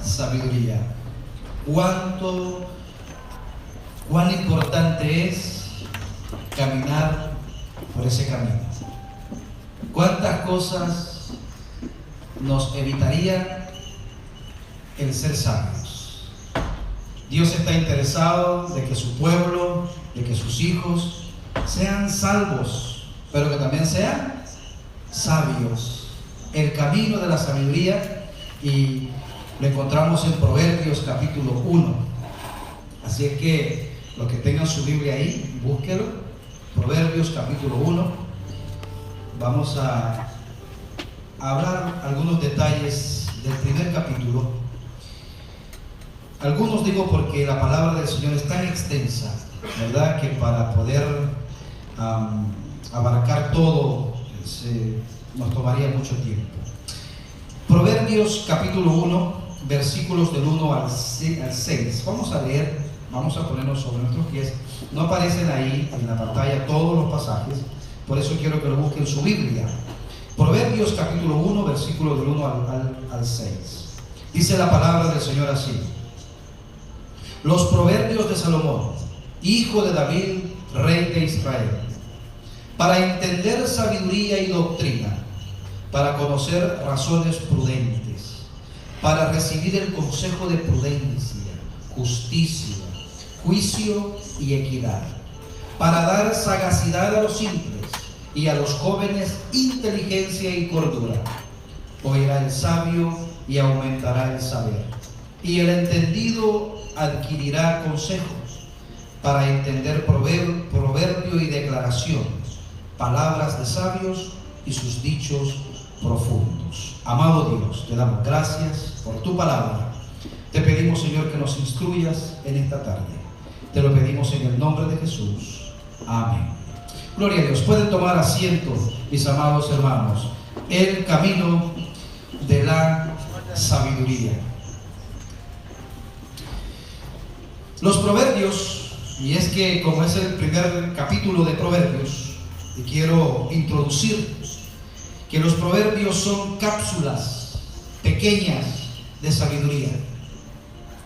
sabiduría. Cuán importante es caminar por ese camino. Cuántas cosas nos evitaría el ser sabios. Dios está interesado de que su pueblo, de que sus hijos sean salvos, pero que también sean sabios. El camino de la sabiduría, y lo encontramos en Proverbios capítulo 1. Así es que los que tengan su Biblia ahí, búsquelo. Proverbios capítulo 1. Vamos a hablar algunos detalles del primer capítulo. Algunos digo porque la palabra del Señor es tan extensa, ¿verdad?, que para poder abarcar todo nos tomaría mucho tiempo. Proverbios capítulo 1, versículos del 1 al 6. Vamos a leer, vamos a ponernos sobre nuestros pies. No aparecen ahí en la pantalla todos los pasajes, por eso quiero que lo busquen en su Biblia. Proverbios capítulo 1, versículos del 1 al 6. Dice la palabra del Señor así: los proverbios de Salomón, hijo de David, rey de Israel, para entender sabiduría y doctrina, para conocer razones prudentes, para recibir el consejo de prudencia, justicia, juicio y equidad, para dar sagacidad a los simples y a los jóvenes inteligencia y cordura. Oirá el sabio y aumentará el saber, y el entendido adquirirá consejos, para entender proverbio y declaración, palabras de sabios y sus dichos profundos. Amado Dios, te damos gracias por tu palabra. Te pedimos, Señor, que nos instruyas en esta tarde. Te lo pedimos en el nombre de Jesús. Amén. Gloria a Dios. Pueden tomar asiento, mis amados hermanos. El camino de la sabiduría. Los proverbios, y es que como es el primer capítulo de Proverbios, y quiero introducir que los proverbios son cápsulas pequeñas de sabiduría,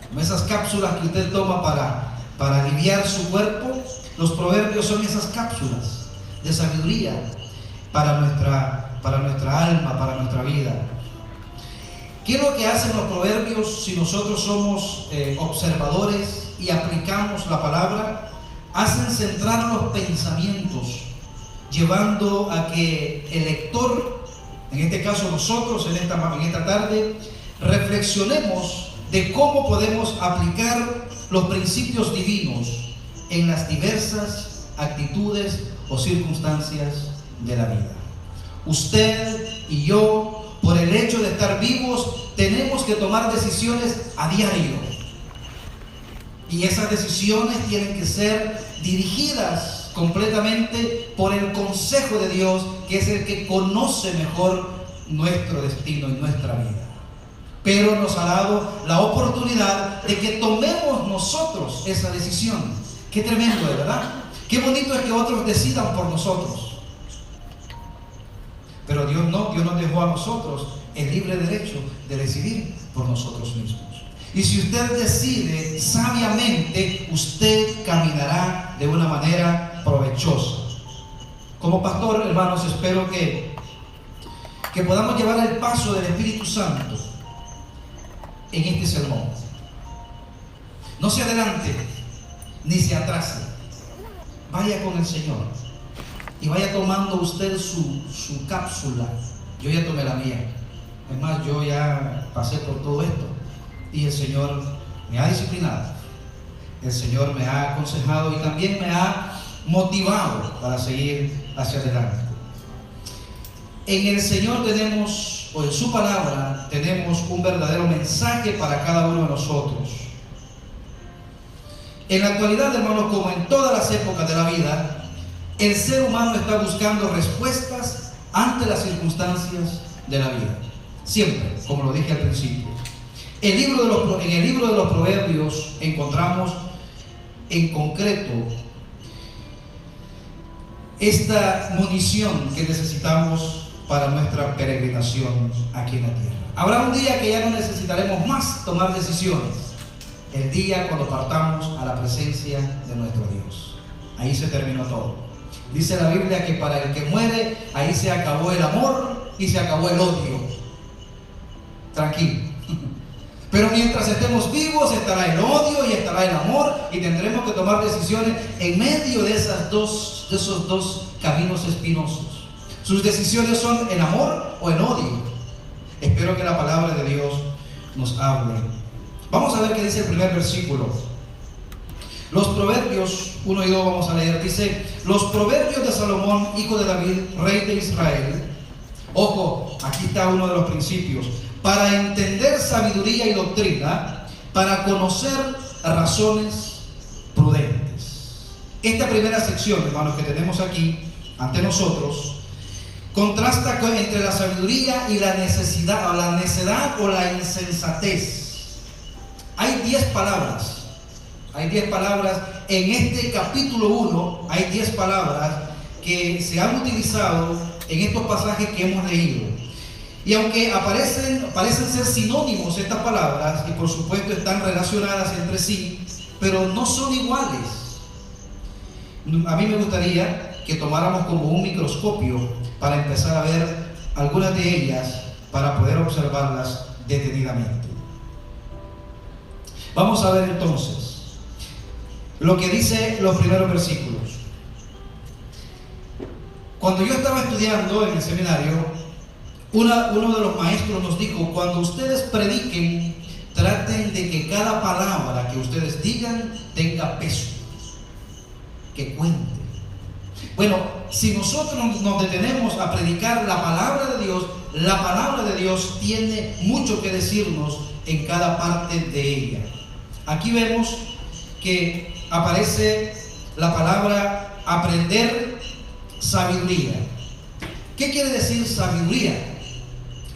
como esas cápsulas que usted toma para aliviar su cuerpo. Los proverbios son esas cápsulas de sabiduría para nuestra alma, para nuestra vida. ¿Qué es lo que hacen los proverbios si nosotros somos observadores y aplicamos la palabra? Hacen centrar los pensamientos, llevando a que el lector, en este caso nosotros en esta tarde, reflexionemos de cómo podemos aplicar los principios divinos en las diversas actitudes o circunstancias de la vida. Usted y yo, por el hecho de estar vivos, tenemos que tomar decisiones a diario. Y esas decisiones tienen que ser dirigidas completamente por el consejo de Dios, que es el que conoce mejor nuestro destino y nuestra vida. Pero nos ha dado la oportunidad de que tomemos nosotros esa decisión. Qué tremendo es, ¿verdad? Qué bonito es que otros decidan por nosotros. Pero Dios no, Dios nos dejó a nosotros el libre derecho de decidir por nosotros mismos. Y si usted decide sabiamente, usted caminará de una manera provechosa. Como pastor, hermanos, espero que podamos llevar el paso del Espíritu Santo en este sermón. No se adelante ni se atrase. Vaya con el Señor y vaya tomando usted su cápsula. Yo ya tomé la mía. Es más, yo ya pasé por todo esto y el Señor me ha disciplinado. El Señor me ha aconsejado y también me ha motivado para seguir hacia adelante. En el Señor tenemos, o en su palabra, tenemos un verdadero mensaje para cada uno de nosotros. En la actualidad, hermanos, como en todas las épocas de la vida, el ser humano está buscando respuestas ante las circunstancias de la vida. Siempre, como lo dije al principio. En el libro de los Proverbios encontramos en concreto esta munición que necesitamos para nuestra peregrinación aquí en la tierra. Habrá un día que ya no necesitaremos más tomar decisiones. El día cuando partamos a la presencia de nuestro Dios. Ahí se terminó todo. Dice la Biblia que para el que muere, ahí se acabó el amor y se acabó el odio. Tranquilo. Pero mientras estemos vivos, estará el odio y estará el amor, y tendremos que tomar decisiones en medio de esos dos caminos espinosos. Sus decisiones son en amor o en odio. Espero que la palabra de Dios nos hable. Vamos a ver qué dice el primer versículo. Los Proverbios 1 y 2 vamos a leer. Dice: los Proverbios de Salomón, hijo de David, rey de Israel. Ojo, aquí está uno de los principios. Para entender sabiduría y doctrina, para conocer razones prudentes. Esta primera sección, hermanos, que tenemos aquí ante nosotros, contrasta entre la sabiduría y la necesidad, o la necedad o la insensatez. Hay 10 palabras. Hay 10 palabras en este capítulo 1. Hay 10 palabras que se han utilizado en estos pasajes que hemos leído. Y aunque parecen ser sinónimos estas palabras, y por supuesto están relacionadas entre sí, pero no son iguales. A mí me gustaría que tomáramos como un microscopio para empezar a ver algunas de ellas, para poder observarlas detenidamente. Vamos a ver entonces lo que dice los primeros versículos. Cuando yo estaba estudiando en el seminario, uno de los maestros nos dijo: cuando ustedes prediquen, traten de que cada palabra que ustedes digan tenga peso, que cuente. Bueno, si nosotros nos detenemos a predicar la palabra de Dios, la palabra de Dios tiene mucho que decirnos en cada parte de ella. Aquí vemos que aparece la palabra aprender sabiduría. ¿Qué quiere decir sabiduría?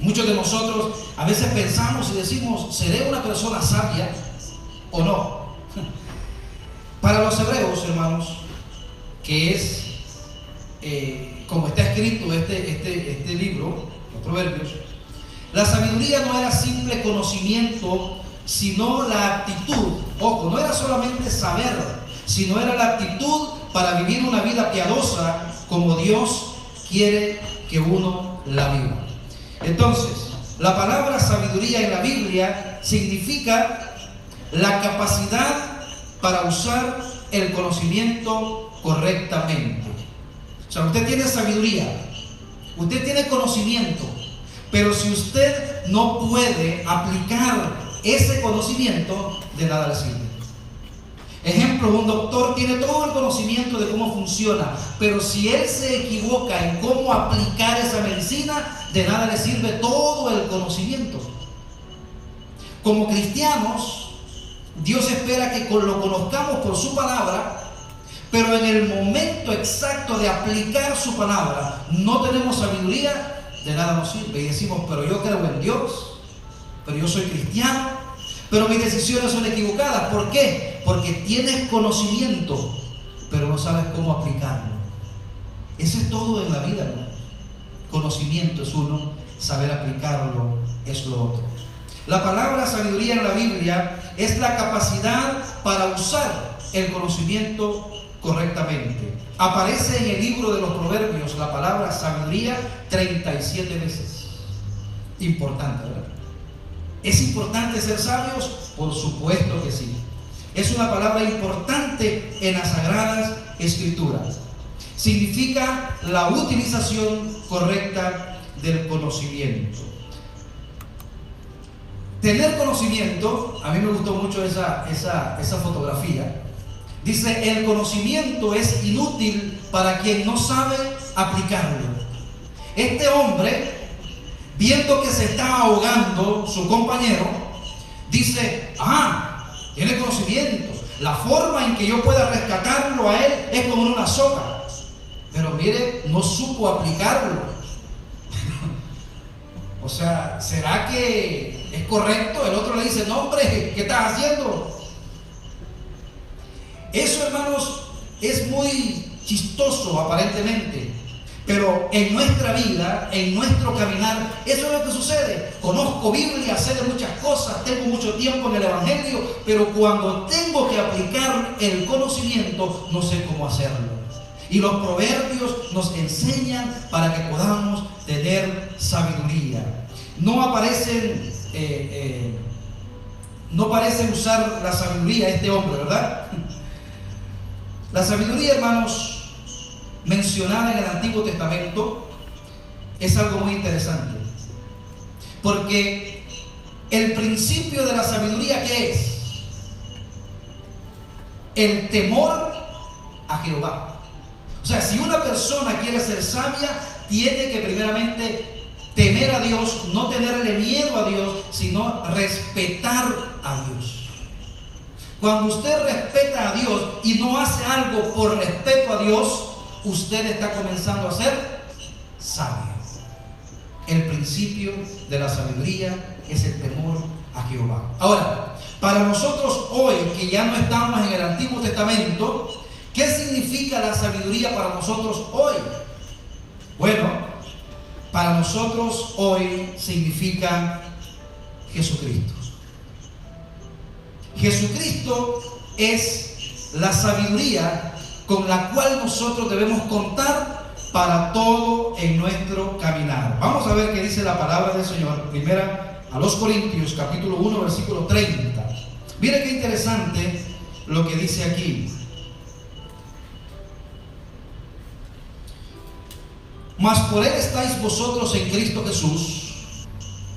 Muchos de nosotros a veces pensamos y decimos: ¿seré una persona sabia o no? Para los hebreos, hermanos, que es como está escrito este libro, los Proverbios, la sabiduría no era simple conocimiento, sino la actitud. Ojo, no era solamente saber, sino era la actitud para vivir una vida piadosa como Dios quiere que uno la viva. Entonces, la palabra sabiduría en la Biblia significa la capacidad para usar el conocimiento correctamente. O sea, usted tiene sabiduría, usted tiene conocimiento, pero si usted no puede aplicar ese conocimiento, de nada le sirve. Ejemplo, un doctor tiene todo el conocimiento de cómo funciona, pero si él se equivoca en cómo aplicar esa medicina, de nada le sirve todo el conocimiento. Como cristianos, Dios espera que lo conozcamos por su palabra, pero en el momento exacto de aplicar su palabra no tenemos sabiduría, de nada nos sirve. Y decimos: pero yo creo en Dios, pero yo soy cristiano, pero mis decisiones son equivocadas. ¿Por qué? Porque tienes conocimiento, pero no sabes cómo aplicarlo. Eso es todo en la vida, ¿no? Conocimiento es uno, saber aplicarlo es lo otro. La palabra sabiduría en la Biblia es la capacidad para usar el conocimiento correctamente. Aparece en el libro de los Proverbios la palabra sabiduría 37 veces. Importante, ¿verdad? ¿Es importante ser sabios? Por supuesto que sí. Es una palabra importante en las Sagradas Escrituras. Significa la utilización correcta del conocimiento. Tener conocimiento, a mí me gustó mucho esa fotografía. Dice: el conocimiento es inútil para quien no sabe aplicarlo. Este hombre, viendo que se está ahogando su compañero, dice: tiene conocimiento. La forma en que yo pueda rescatarlo a él es con una soga. Pero mire, no supo aplicarlo. O sea, ¿será que es correcto? El otro le dice: no, hombre, ¿qué estás haciendo? Eso, hermanos, es muy chistoso aparentemente, Pero en nuestra vida, en nuestro caminar, eso es lo que sucede. Conozco Biblia, sé de muchas cosas, tengo mucho tiempo en el Evangelio, pero cuando tengo que aplicar el conocimiento, no sé cómo hacerlo. Y los proverbios nos enseñan para que podamos tener sabiduría. No parece usar la sabiduría este hombre, ¿verdad? La sabiduría, hermanos, mencionada en el Antiguo Testamento, es algo muy interesante, porque el principio de la sabiduría, ¿qué es? El temor a Jehová. O sea, si una persona quiere ser sabia, tiene que primeramente temer a Dios, no tenerle miedo a Dios, sino respetar a Dios. Cuando usted respeta a Dios y no hace algo por respeto a Dios, usted está comenzando a ser sabio. El principio de la sabiduría es el temor a Jehová. Ahora, para nosotros hoy, que ya no estamos en el Antiguo Testamento, ¿qué significa la sabiduría para nosotros hoy? Bueno, para nosotros hoy significa Jesucristo. Jesucristo es la sabiduría con la cual nosotros debemos contar para todo en nuestro caminar. Vamos a ver qué dice la palabra del Señor. Primera a los Corintios, capítulo 1, versículo 30. Mire qué interesante lo que dice aquí. Mas por Él estáis vosotros en Cristo Jesús,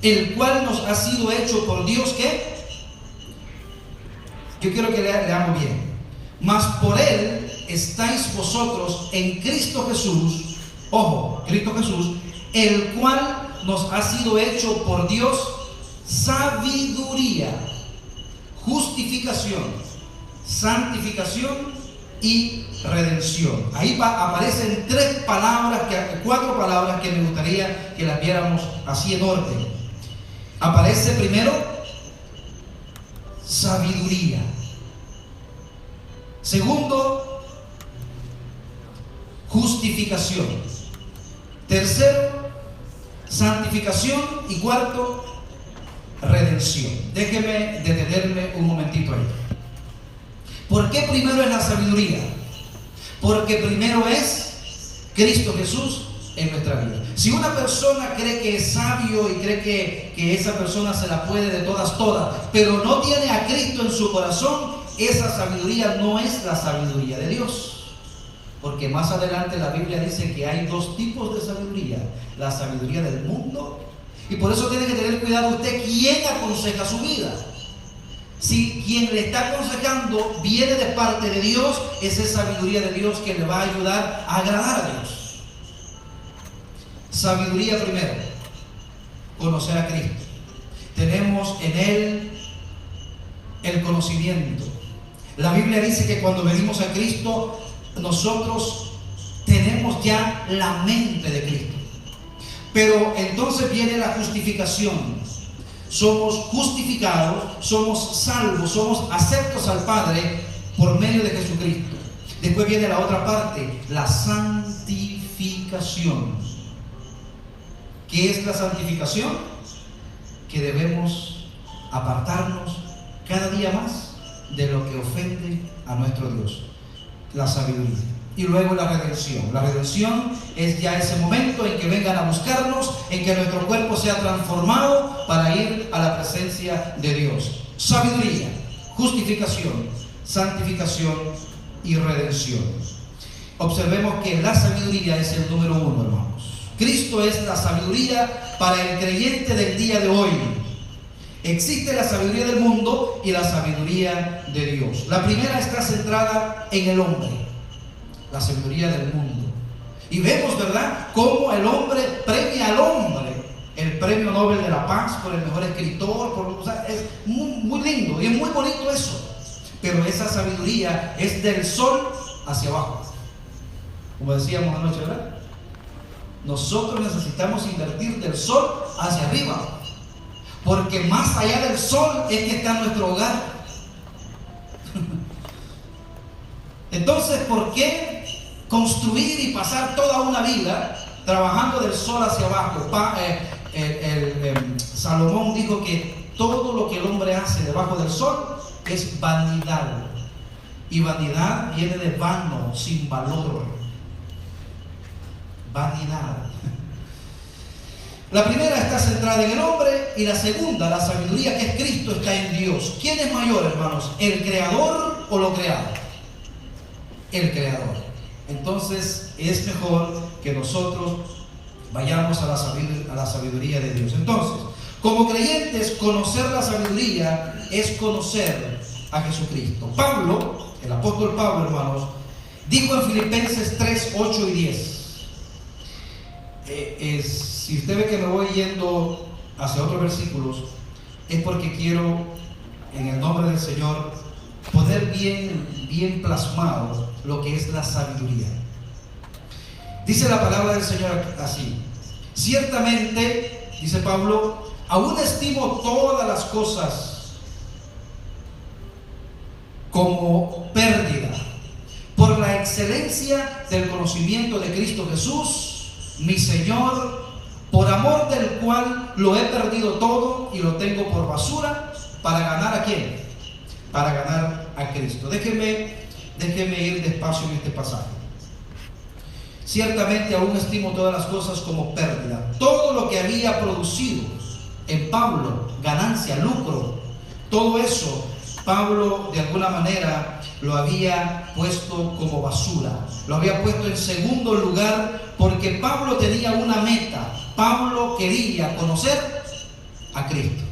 el cual nos ha sido hecho por Dios, ¿qué? Yo quiero que leamos bien. Mas por Él estáis vosotros en Cristo Jesús, ojo, Cristo Jesús, el cual nos ha sido hecho por Dios sabiduría, justificación, santificación y redención. Ahí aparecen cuatro palabras que me gustaría que las viéramos así en orden. Aparece primero sabiduría. Segundo, justificación. Tercero, santificación. Y cuarto, redención. Déjeme detenerme un momentito ahí. ¿Por qué primero es la sabiduría? Porque primero es Cristo Jesús en nuestra vida. Si una persona cree que es sabio y cree que esa persona se la puede de todas, pero no tiene a Cristo en su corazón, esa sabiduría no es la sabiduría de Dios. Porque más adelante la Biblia dice que hay dos tipos de sabiduría: la sabiduría del mundo, y por eso tiene que tener cuidado usted quién aconseja su vida. Si quien le está aconsejando viene de parte de Dios, esa es sabiduría de Dios que le va a ayudar a agradar a Dios. Sabiduría primero, conocer a Cristo. Tenemos en Él el conocimiento. La Biblia dice que cuando venimos a Cristo, nosotros tenemos ya la mente de Cristo. Pero entonces viene la justificación. Somos justificados, somos salvos, somos aceptos al Padre por medio de Jesucristo. Después viene la otra parte, la santificación. ¿Qué es la santificación? Que debemos apartarnos cada día más de lo que ofende a nuestro Dios. La sabiduría. Y luego la redención. La redención es ya ese momento en que vengan a buscarnos, en que nuestro cuerpo sea transformado para ir a la presencia de Dios. Sabiduría, justificación, santificación y redención. Observemos que la sabiduría es el número uno, hermanos. Cristo es la sabiduría para el creyente del día de hoy. Existe la sabiduría del mundo y la sabiduría de Dios. La primera está centrada en el hombre. La sabiduría del mundo. Y vemos, ¿verdad?, cómo el hombre premia al hombre el premio Nobel de la Paz por el mejor escritor. O sea, es muy lindo y es muy bonito eso. Pero esa sabiduría es del sol hacia abajo. Como decíamos anoche, ¿verdad? Nosotros necesitamos invertir del sol hacia arriba. Porque más allá del sol es que está nuestro hogar. Entonces, ¿por qué construir y pasar toda una vida trabajando del sol hacia abajo. Salomón dijo que todo lo que el hombre hace debajo del sol es vanidad. Y vanidad viene de vano, sin valor. Vanidad. La primera está centrada en el hombre y la segunda, la sabiduría que es Cristo, está en Dios. ¿Quién es mayor, hermanos? ¿El creador o lo creado? El creador. Entonces es mejor que nosotros vayamos a la sabiduría de Dios. Entonces, como creyentes, conocer la sabiduría es conocer a Jesucristo. Pablo, el apóstol Pablo, hermanos, dijo en Filipenses 3, 8 y 10. Si usted ve que me voy yendo hacia otros versículos, es porque quiero, en el nombre del Señor, poner bien plasmado lo que es la sabiduría. Dice la palabra del Señor así: ciertamente, dice Pablo, aún estimo todas las cosas como pérdida por la excelencia del conocimiento de Cristo Jesús, mi Señor, por amor del cual lo he perdido todo y lo tengo por basura, para ganar ¿a quién? Para ganar a Cristo. Déjeme ir despacio en este pasaje. Ciertamente aún estimo todas las cosas como pérdida. Todo lo que había producido en Pablo, ganancia, lucro, todo eso, Pablo de alguna manera lo había puesto como basura, lo había puesto en segundo lugar, porque Pablo tenía una meta. Pablo quería conocer a Cristo.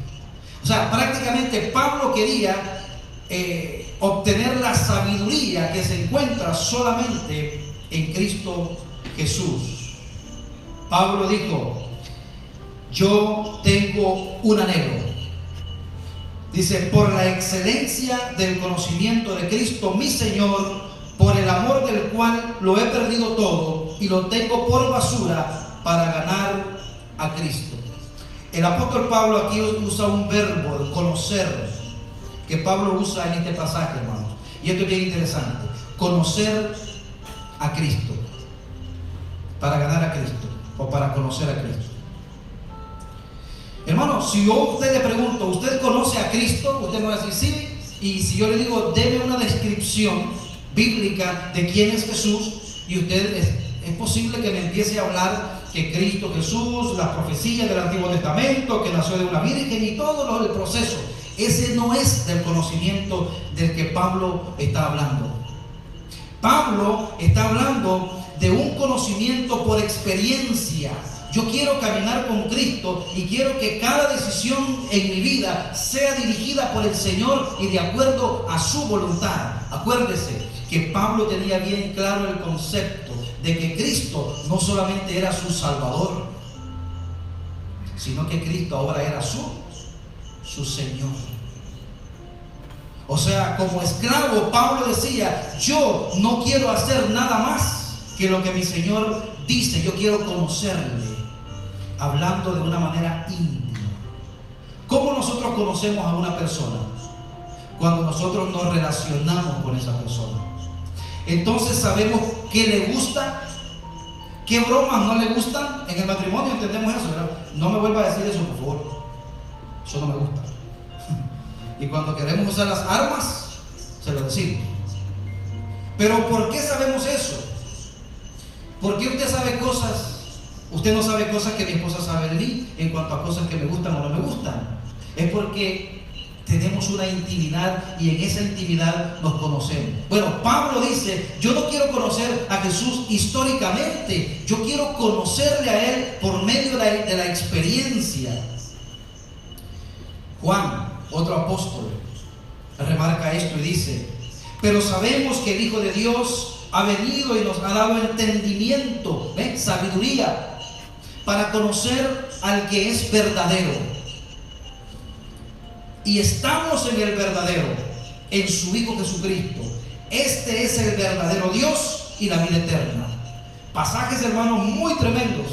O sea, prácticamente Pablo quería obtener la sabiduría que se encuentra solamente en Cristo Jesús. Pablo dijo: yo tengo un anhelo. Dice: por la excelencia del conocimiento de Cristo, mi Señor, por el amor del cual lo he perdido todo y lo tengo por basura para ganar a Cristo. El apóstol Pablo aquí usa un verbo, de conocer, que Pablo usa en este pasaje, hermanos. Y esto es bien interesante: conocer a Cristo, para ganar a Cristo, o para conocer a Cristo. Hermano, si yo a usted le pregunto, ¿usted conoce a Cristo? Usted me va a decir sí. Y si yo le digo, deme una descripción bíblica de quién es Jesús, y usted es posible que me empiece a hablar que Cristo Jesús, las profecías del Antiguo Testamento, que nació de una virgen y todo el proceso. Ese no es del conocimiento del que Pablo está hablando. Pablo está hablando de un conocimiento por experiencia. Yo quiero caminar con Cristo y quiero que cada decisión en mi vida sea dirigida por el Señor y de acuerdo a su voluntad. Acuérdese que Pablo tenía bien claro el concepto de que Cristo no solamente era su Salvador, sino que Cristo ahora era su Señor. O sea, como esclavo, Pablo decía: yo no quiero hacer nada más que lo que mi Señor dice, yo quiero conocerle, hablando de una manera íntima. ¿Cómo nosotros conocemos a una persona? Cuando nosotros nos relacionamos con esa persona. Entonces sabemos qué le gusta, qué bromas no le gustan. En el matrimonio entendemos eso, ¿verdad? No me vuelva a decir eso, por favor. Eso no me gusta. Y cuando queremos usar las armas, se lo decimos. Pero ¿por qué sabemos eso? ¿Por qué usted sabe cosas? Usted no sabe cosas que mi esposa sabe de mí en cuanto a cosas que me gustan o no me gustan. Es porque tenemos una intimidad y en esa intimidad nos conocemos. Bueno, Pablo dice: yo no quiero conocer a Jesús históricamente, yo quiero conocerle a Él por medio de la experiencia. Juan, otro apóstol, remarca esto y dice: pero sabemos que el Hijo de Dios ha venido y nos ha dado entendimiento, sabiduría, para conocer al que es verdadero. Y estamos en el verdadero, en su Hijo Jesucristo. Este es el verdadero Dios y la vida eterna. Pasajes, hermanos, muy tremendos,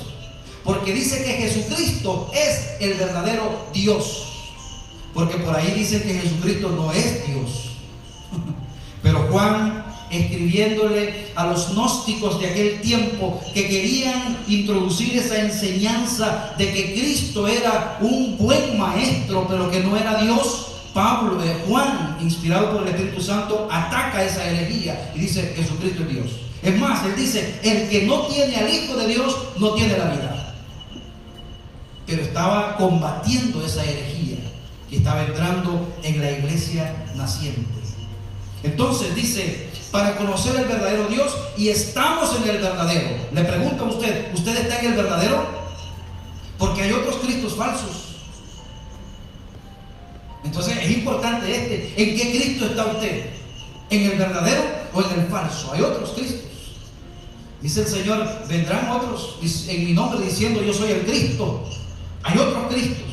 porque dice que Jesucristo es el verdadero Dios. Porque por ahí dicen que Jesucristo no es Dios. Pero Juan escribiéndole a los gnósticos de aquel tiempo que querían introducir esa enseñanza de que Cristo era un buen maestro, pero que no era Dios. Juan, inspirado por el Espíritu Santo, ataca esa herejía y dice: Jesucristo es Dios. Es más, él dice: el que no tiene al Hijo de Dios no tiene la vida. Pero estaba combatiendo esa herejía que estaba entrando en la iglesia naciente. Entonces dice: para conocer el verdadero Dios, y estamos en el verdadero. Le pregunto a usted: ¿usted está en el verdadero? Porque hay otros cristos falsos. Entonces es importante ¿en qué Cristo está usted? ¿En el verdadero o en el falso? Hay otros Cristos. Dice el Señor: vendrán otros en mi nombre diciendo: yo soy el Cristo. Hay otros Cristos.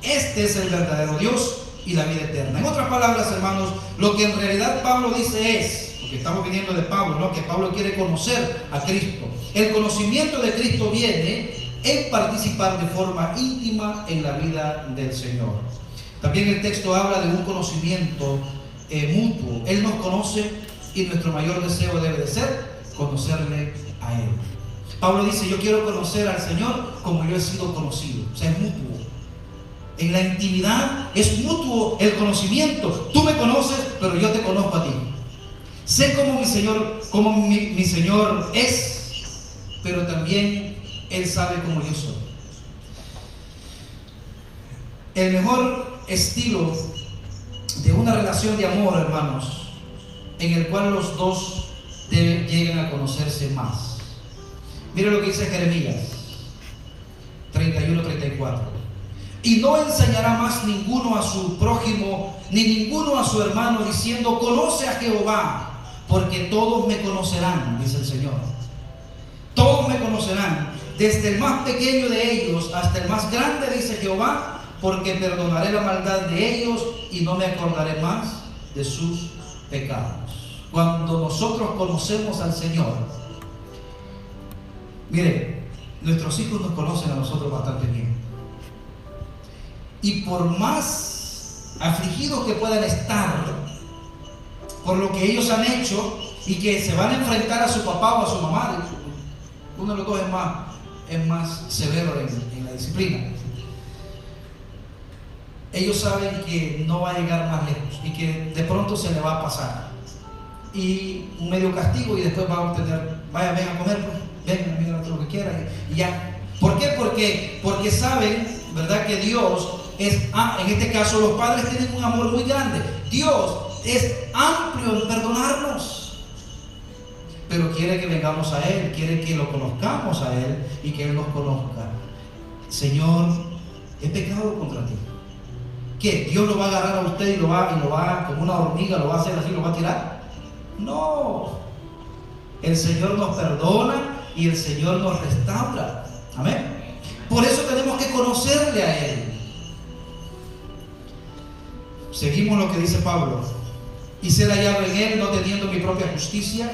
Este es el verdadero Dios y la vida eterna. En otras palabras, hermanos, lo que en realidad Pablo dice es, porque estamos viniendo de Pablo, ¿no?, que Pablo quiere conocer a Cristo. El conocimiento de Cristo viene en participar de forma íntima en la vida del Señor. También el texto habla de un conocimiento mutuo. Él nos conoce y nuestro mayor deseo debe de ser conocerle a Él. Pablo dice: yo quiero conocer al Señor como yo he sido conocido. O sea, es mutuo. En la intimidad es mutuo el conocimiento. Tú me conoces, pero yo te conozco a ti. Sé cómo mi Señor es, pero también Él sabe cómo yo soy. El mejor estilo de una relación de amor, hermanos, en el cual los dos lleguen a conocerse más. Mire lo que dice Jeremías 31:34. Y no enseñará más ninguno a su prójimo, ni ninguno a su hermano, diciendo: conoce a Jehová, porque todos me conocerán, dice el Señor. Todos me conocerán, desde el más pequeño de ellos hasta el más grande, dice Jehová, porque perdonaré la maldad de ellos y no me acordaré más de sus pecados. Cuando nosotros conocemos al Señor, mire, nuestros hijos nos conocen a nosotros bastante bien. Y por más afligidos que puedan estar por lo que ellos han hecho y que se van a enfrentar a su papá o a su mamá, uno de los dos es más severo en la disciplina. Ellos saben que no va a llegar más lejos y que de pronto se le va a pasar. Y un medio castigo, y después va a obtener: vaya, ven a comer, pues, ven, mira lo que quieras, y ya. ¿Por qué? Porque saben, ¿verdad?, que Dios es, en este caso los padres tienen un amor muy grande. Dios es amplio en perdonarnos, pero quiere que vengamos a Él, quiere que lo conozcamos a Él y que Él nos conozca. Señor, he pecado contra ti. ¿Qué? ¿Dios lo va a agarrar a usted y lo va como una hormiga, lo va a hacer así, lo va a tirar? No. El Señor nos perdona y el Señor nos restaura. Amén. Por eso tenemos que conocerle a Él. Seguimos lo que dice Pablo: y ser hallado en Él, no teniendo mi propia justicia,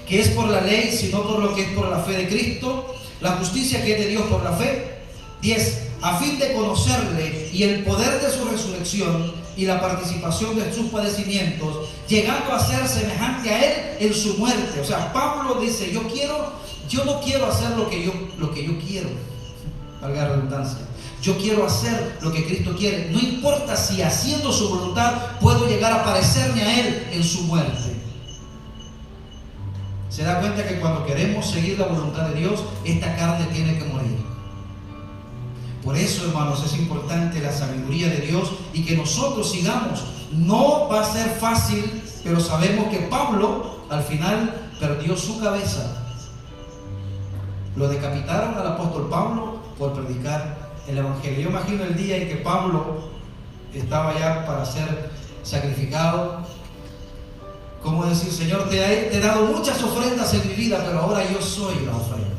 que es por la ley, sino por lo que es por la fe de Cristo, la justicia que es de Dios por la fe. 10. A fin de conocerle y el poder de su resurrección y la participación de sus padecimientos, llegando a ser semejante a Él en su muerte. O sea, Pablo dice: yo no quiero hacer lo que yo quiero, valga la redundancia. Yo quiero hacer lo que Cristo quiere. No importa si haciendo su voluntad puedo llegar a parecerme a Él en su muerte. Se da cuenta que cuando queremos seguir la voluntad de Dios, esta carne tiene que morir. Por eso, hermanos, es importante la sabiduría de Dios y que nosotros sigamos. No va a ser fácil, pero sabemos que Pablo al final perdió su cabeza. Lo decapitaron al apóstol Pablo por predicar el Evangelio. Yo imagino el día en que Pablo estaba ya para ser sacrificado. Como decir: Señor, te he dado muchas ofrendas en mi vida, pero ahora yo soy la ofrenda.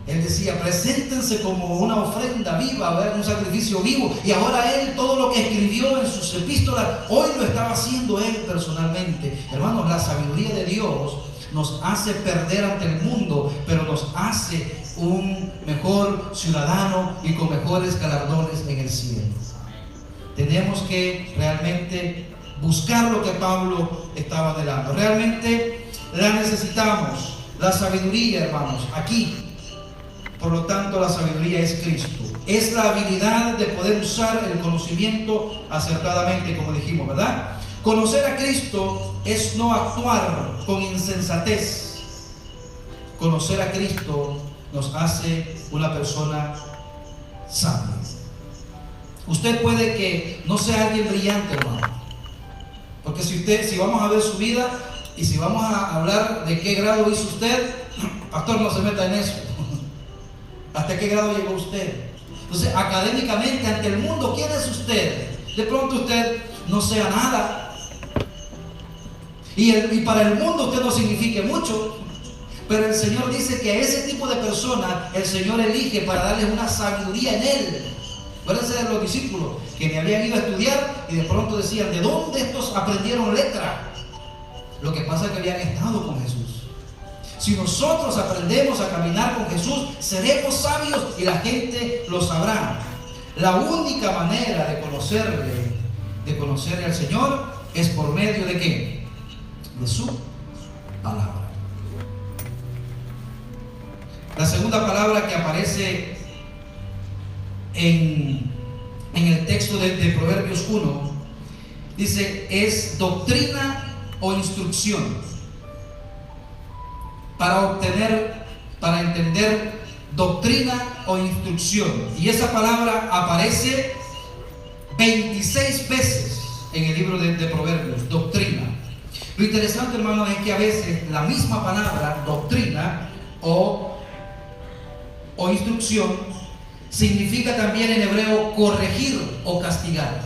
Él decía: preséntense como una ofrenda viva, un sacrificio vivo. Y ahora él, todo lo que escribió en sus epístolas, hoy lo estaba haciendo él personalmente. Hermanos, la sabiduría de Dios nos hace perder ante el mundo, pero nos hace un mejor ciudadano y con mejores galardones en el cielo. Tenemos que realmente buscar lo que Pablo estaba anhelando. Realmente la necesitamos, la sabiduría, hermanos, aquí. Por lo tanto, la sabiduría es Cristo. Es la habilidad de poder usar el conocimiento acertadamente, como dijimos, ¿verdad? Conocer a Cristo es no actuar con insensatez. Conocer a Cristo nos hace una persona sabia. Usted puede que no sea alguien brillante, hermano. Porque si vamos a ver su vida y si vamos a hablar de qué grado hizo usted, pastor, no se meta en eso. ¿Hasta qué grado llegó usted? Entonces, académicamente, ante el mundo, ¿quién es usted? De pronto usted no sea nada. Y para el mundo usted no signifique mucho. Pero el Señor dice que a ese tipo de personas el Señor elige para darles una sabiduría en Él. Acuérdense de los discípulos que me habían ido a estudiar y de pronto decían, ¿de dónde estos aprendieron letra? Lo que pasa es que habían estado con Jesús. Si nosotros aprendemos a caminar con Jesús, seremos sabios y la gente lo sabrá. La única manera de conocerle al Señor es por medio de ¿qué? De su palabra. La segunda palabra que aparece en el texto de Proverbios 1 dice es doctrina o instrucción. Para entender doctrina o instrucción. Y esa palabra aparece 26 veces en el libro de Proverbios, doctrina. Lo interesante, hermano, es que a veces la misma palabra, doctrina o instrucción, significa también en hebreo corregir o castigar.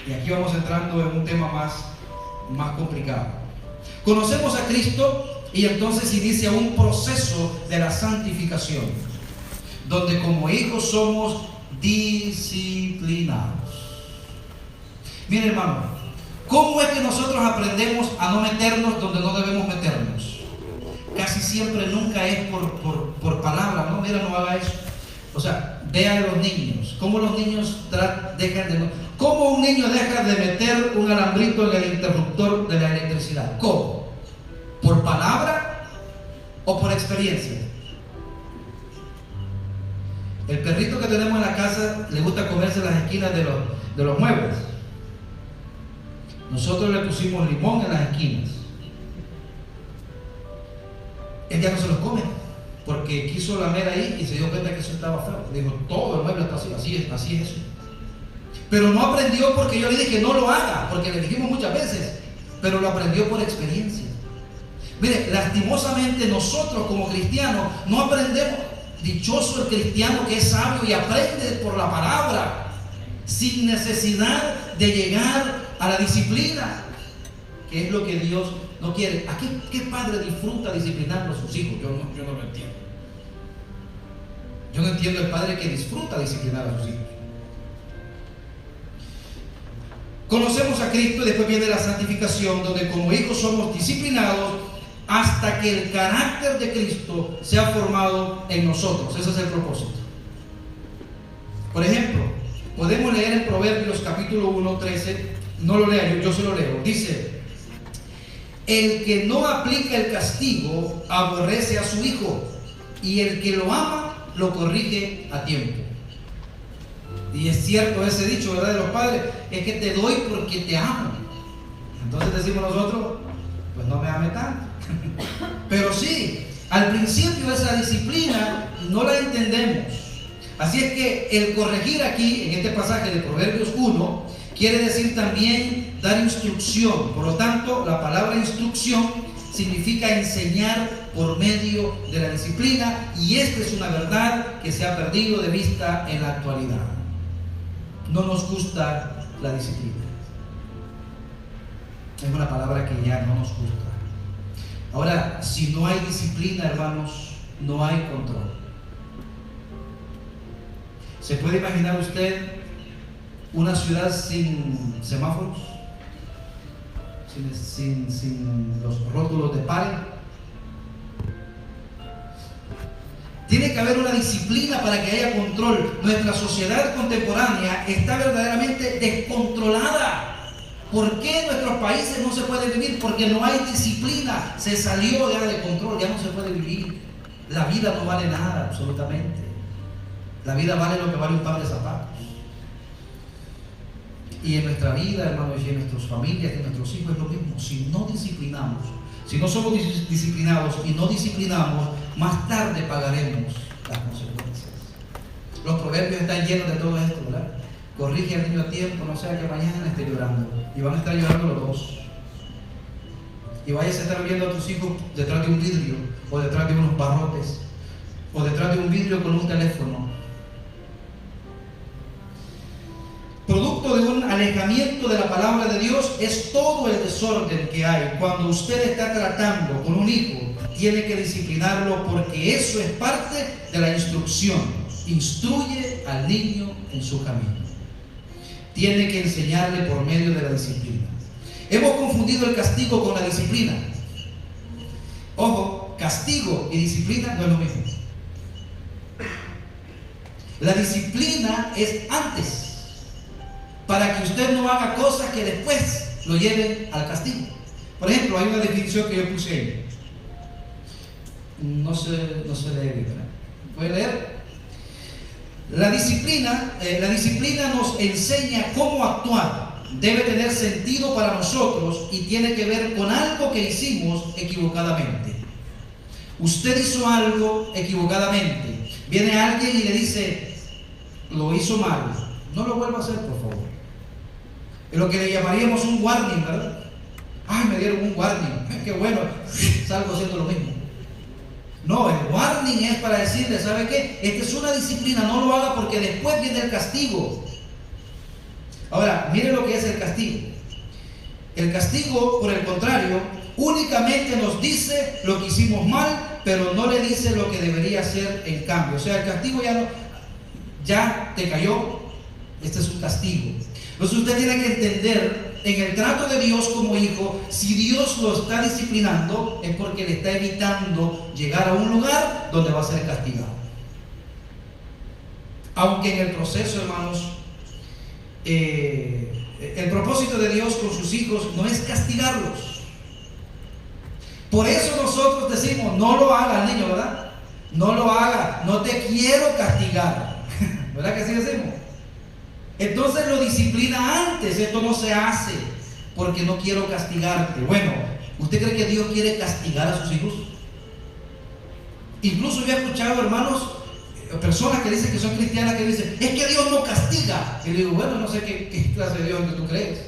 Y aquí vamos entrando en un tema más complicado. Conocemos a Cristo y entonces inicia un proceso de la santificación, donde como hijos somos disciplinados. Miren, hermano, ¿cómo es que nosotros aprendemos a no meternos donde no debemos meternos? Casi siempre nunca es por palabras, ¿no? Mira, no haga eso. O sea, vean a los niños, cómo los niños ¿cómo un niño deja de meter un alambrito en el interruptor de la electricidad? ¿Cómo? ¿Por palabra o por experiencia? El perrito que tenemos en la casa le gusta comerse las esquinas de los muebles. Nosotros le pusimos limón en las esquinas. Él ya no se los come porque quiso lamer ahí y se dio cuenta que eso estaba feo. Dijo, todo el mueble está así es eso. Pero no aprendió porque yo le dije no lo haga, porque le dijimos muchas veces, pero lo aprendió por experiencia. Mire, lastimosamente nosotros como cristianos no aprendemos. Dichoso el cristiano que es sabio y aprende por la palabra, sin necesidad de llegar a la disciplina, que es lo que Dios no quiere. ¿A qué padre disfruta disciplinando a sus hijos? Yo no lo entiendo. Yo no entiendo el padre que disfruta disciplinar a sus hijos. Conocemos a Cristo y después viene la santificación, donde como hijos somos disciplinados hasta que el carácter de Cristo sea formado en nosotros. Ese es el propósito. Por ejemplo, podemos leer en Proverbios capítulo 1, 13. No lo lea, yo se lo leo. Dice: el que no aplica el castigo aborrece a su hijo, y el que lo ama lo corrige a tiempo. Y es cierto ese dicho, ¿verdad?, de los padres, es que te doy porque te amo. Entonces decimos nosotros, pues no me ame tanto. Pero sí, al principio esa disciplina no la entendemos. Así es que el corregir aquí, en este pasaje de Proverbios 1, quiere decir también dar instrucción. Por lo tanto, la palabra instrucción significa enseñar por medio de la disciplina, y esta es una verdad que se ha perdido de vista en la actualidad. No nos gusta la disciplina. Es una palabra que ya no nos gusta. Ahora, si no hay disciplina, hermanos, no hay control. ¿Se puede imaginar usted una ciudad sin semáforos? Sin los rótulos de pare. Tiene que haber una disciplina para que haya control. Nuestra sociedad contemporánea está verdaderamente descontrolada. ¿Por qué en nuestros países no se puede vivir? Porque no hay disciplina, se salió ya de control, ya no se puede vivir. La vida no vale nada, absolutamente. La vida vale lo que vale un par de zapatos. Y en nuestra vida, hermanos, y en nuestras familias, en nuestros hijos es lo mismo. Si no disciplinamos, si no somos disciplinados y no disciplinamos, más tarde pagaremos las consecuencias. Los proverbios están llenos de todo esto, ¿verdad? Corrige al niño a tiempo, no sea que mañana esté llorando. Y van a estar llorando los dos. Y vayas a estar viendo a tus hijos detrás de un vidrio, o detrás de unos barrotes, o detrás de un vidrio con un teléfono. Producto de un alejamiento de la palabra de Dios es todo el desorden que hay. Cuando usted está tratando con un hijo, tiene que disciplinarlo, porque eso es parte de la instrucción. Instruye al niño en su camino. Tiene que enseñarle por medio de la disciplina. Hemos confundido el castigo con la disciplina. Ojo, castigo y disciplina no es lo mismo. La disciplina es antes, para que usted no haga cosas que después lo lleven al castigo. Por ejemplo, hay una definición que yo puse ahí. No se lee bien, ¿verdad? ¿Puede leer? La disciplina nos enseña cómo actuar. Debe tener sentido para nosotros y tiene que ver con algo que hicimos equivocadamente. Usted hizo algo equivocadamente. Viene alguien y le dice, lo hizo mal. No lo vuelva a hacer, por favor. Es lo que le llamaríamos un warning, ¿verdad? Ay, me dieron un warning. Qué bueno, salgo haciendo lo mismo. No, el warning es para decirle, ¿sabe qué? Esta es una disciplina, no lo haga porque después viene el castigo. Ahora, mire lo que es el castigo. El castigo, por el contrario, únicamente nos dice lo que hicimos mal, pero no le dice lo que debería hacer en cambio. O sea, el castigo ya te cayó, este es un castigo. Entonces usted tiene que entender, en el trato de Dios como hijo, si Dios lo está disciplinando, es porque le está evitando llegar a un lugar donde va a ser castigado. Aunque en el proceso, hermanos, el propósito de Dios con sus hijos no es castigarlos. Por eso nosotros decimos, no lo haga, niño, ¿verdad? No lo haga, no te quiero castigar. ¿Verdad que así decimos? Entonces lo disciplina antes. Esto no se hace porque no quiero castigarte. Bueno, ¿usted cree que Dios quiere castigar a sus hijos? Incluso yo he escuchado, hermanos, personas que dicen que son cristianas, que dicen, es que Dios no castiga. Y le digo, bueno, no sé qué clase de Dios es que tú crees,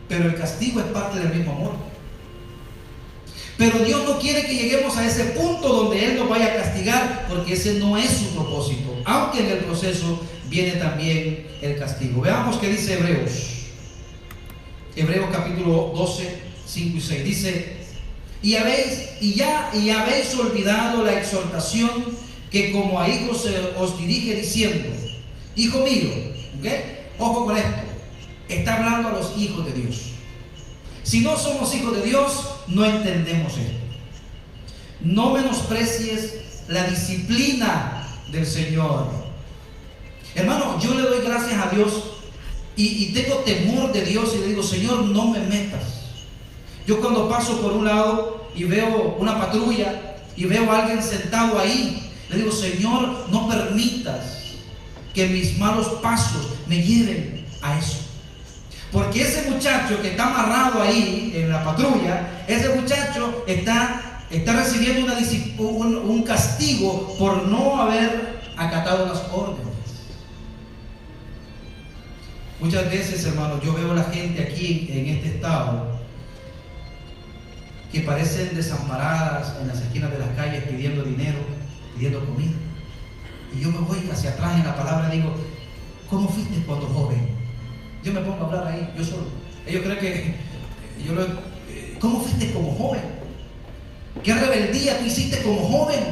pero el castigo es parte del mismo amor. Pero Dios no quiere que lleguemos a ese punto donde Él nos vaya a castigar, porque ese no es su propósito, aunque en el proceso viene también el castigo. Veamos qué dice Hebreos capítulo 12, 5 y 6. Dice, y habéis olvidado la exhortación que como a hijos se os dirige diciendo, hijo mío, ¿okay? Ojo con esto, está hablando a los hijos de Dios. Si no somos hijos de Dios, no entendemos esto. No menosprecies la disciplina del Señor. Hermano, yo le doy gracias a Dios y tengo temor de Dios y le digo, Señor, no me metas. Yo cuando paso por un lado y veo una patrulla y veo a alguien sentado ahí, le digo, Señor, no permitas que mis malos pasos me lleven a eso. Porque ese muchacho que está amarrado ahí en la patrulla, ese muchacho está recibiendo un castigo por no haber acatado las órdenes. Muchas veces, hermanos, yo veo a la gente aquí en este estado que parecen desamparadas en las esquinas de las calles pidiendo dinero, pidiendo comida. Y yo me voy hacia atrás en la palabra y digo, ¿cómo fuiste cuando joven? Yo me pongo a hablar ahí, yo solo. Ellos creen que ¿cómo fuiste como joven? ¿Qué rebeldía tú hiciste como joven?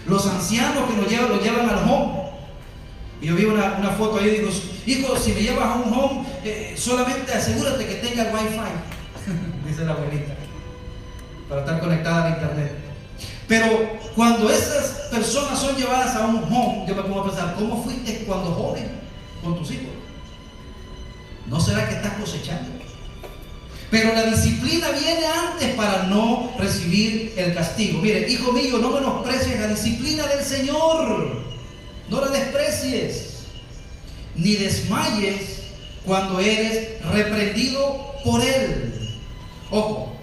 Los ancianos que lo llevan al home. Y yo vi una foto ahí y digo, hijo, si me llevas a un home, solamente asegúrate que tenga wifi, dice la abuelita, para estar conectada al internet. Pero cuando esas personas son llevadas a un home, yo me pongo a pensar, ¿cómo fuiste cuando joven con tus hijos? ¿No será que estás cosechando? Pero la disciplina viene antes para no recibir el castigo. Mire, hijo mío, no menosprecies la disciplina del Señor. No la desprecies, ni desmayes cuando eres reprendido por Él. Ojo,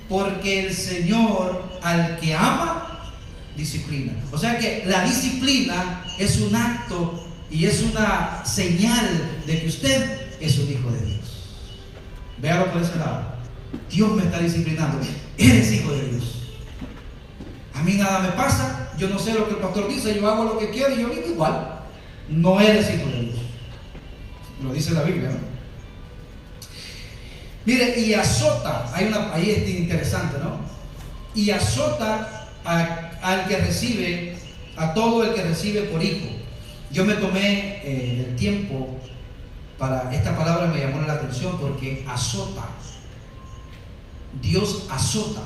porque el Señor al que ama, disciplina. O sea que la disciplina es un acto y es una señal de que usted es un hijo de Dios. Véalo por ese lado. Dios me está disciplinando. Eres hijo de Dios. A mí nada me pasa. Yo no sé lo que el pastor dice. Yo hago lo que quiero y yo vivo igual. No eres hijo de Dios. Lo dice la Biblia, ¿no? Mire, y azota. Ahí es interesante, ¿no? Y azota al que recibe, a todo el que recibe por hijo. Yo me tomé el tiempo para esta palabra, me llamó la atención porque azota. Dios azota.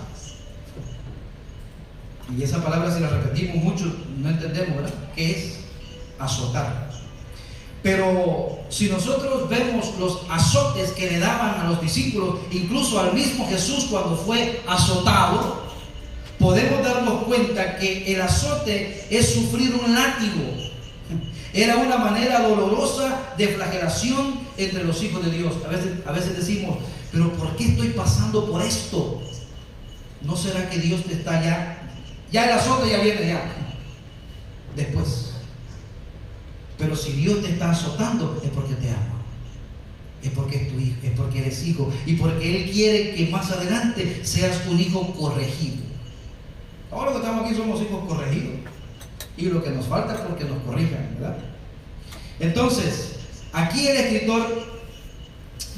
Y esa palabra, si la repetimos mucho, no entendemos, ¿verdad? ¿Qué es azotar? Pero si nosotros vemos los azotes que le daban a los discípulos, incluso al mismo Jesús cuando fue azotado, podemos darnos cuenta que el azote es sufrir un látigo. Era una manera dolorosa de flagelación entre los hijos de Dios. A veces decimos, pero ¿por qué estoy pasando por esto? ¿No será que Dios te está ya el azote ya viene ya después? Pero si Dios te está azotando es porque te ama, es porque es tu hijo, es porque eres hijo y porque Él quiere que más adelante seas un hijo corregido. Ahora los que estamos aquí somos hijos corregidos. Y lo que nos falta es porque nos corrijan, ¿verdad? Entonces, aquí el escritor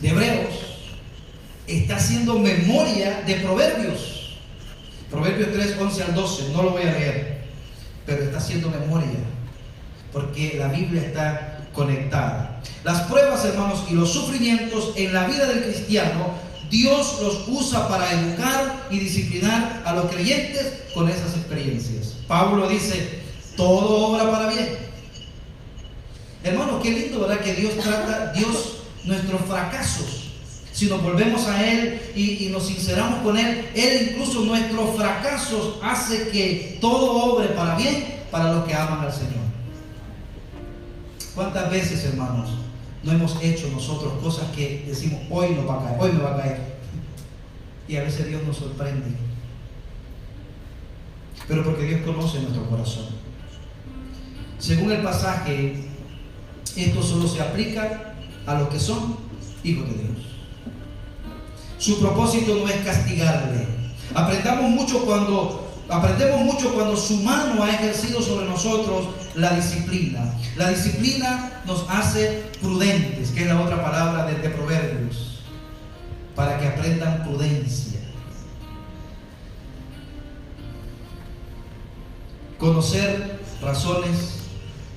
de Hebreos está haciendo memoria de Proverbios. Proverbios 3, 11 al 12, no lo voy a leer, pero está haciendo memoria, porque la Biblia está conectada. Las pruebas, hermanos, y los sufrimientos en la vida del cristiano, Dios los usa para educar y disciplinar a los creyentes con esas experiencias. Pablo dice, todo obra para bien. Hermanos, qué lindo, ¿verdad? Que Dios trata, nuestros fracasos. Si nos volvemos a Él y nos sinceramos con Él, Él incluso nuestros fracasos hace que todo obre para bien para los que aman al Señor. ¿Cuántas veces, hermanos, no hemos hecho nosotros cosas que decimos, hoy nos va a caer, hoy me va a caer? Y a veces Dios nos sorprende. Pero porque Dios conoce nuestro corazón. Según el pasaje, esto solo se aplica a los que son hijos de Dios. Su propósito no es castigarle. Aprendemos mucho cuando su mano ha ejercido sobre nosotros la disciplina. La disciplina nos hace prudentes, que es la otra palabra de Proverbios, para que aprendan prudencia. Conocer razones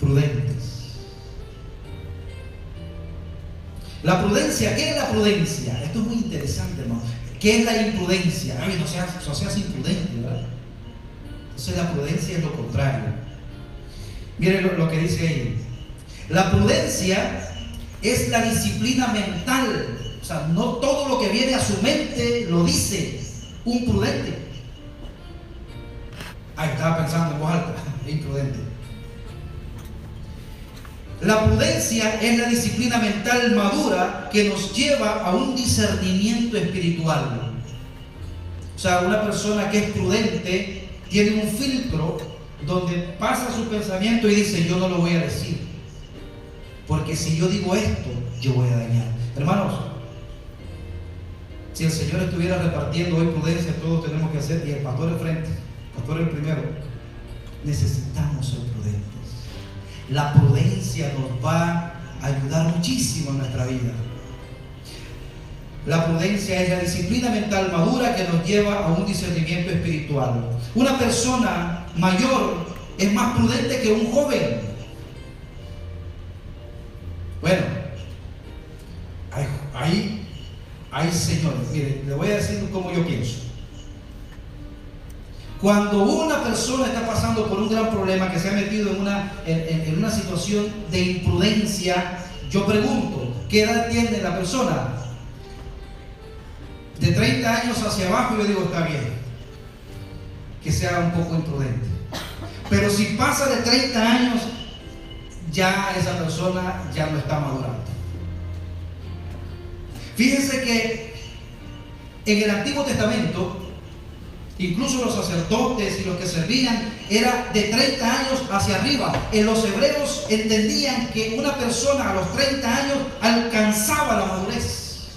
prudentes. La prudencia, ¿qué es la prudencia? Esto es muy interesante, hermano. ¿Qué es la imprudencia? Ay, no seas imprudente, ¿verdad? Entonces la prudencia es lo contrario. Miren lo que dice ahí. La prudencia es la disciplina mental. O sea, no todo lo que viene a su mente lo dice un prudente. Ay, estaba pensando en voz alta, imprudente. La prudencia es la disciplina mental madura que nos lleva a un discernimiento espiritual. O sea, una persona que es prudente tiene un filtro donde pasa su pensamiento y dice, yo no lo voy a decir, porque si yo digo esto, yo voy a dañar. Hermanos, si el Señor estuviera repartiendo hoy prudencia, todos tenemos que hacer, y el pastor al frente, el pastor el primero, necesitamos ser prudentes. La prudencia nos va a ayudar muchísimo en nuestra vida. La prudencia es la disciplina mental madura que nos lleva a un discernimiento espiritual. Una persona mayor es más prudente que un joven. Bueno, hay señores, mire, le voy a decir cómo yo pienso. Cuando una persona está pasando por un gran problema, que se ha metido en una situación de imprudencia, yo pregunto, ¿Qué edad tiene la persona? De 30 años hacia abajo, yo digo, está bien que sea un poco imprudente. Pero si pasa de 30 años, ya esa persona ya no está madurando. Fíjense que en el Antiguo Testamento, incluso los sacerdotes y los que servían era de 30 años hacia arriba. En los hebreos entendían que una persona a los 30 años alcanzaba la madurez.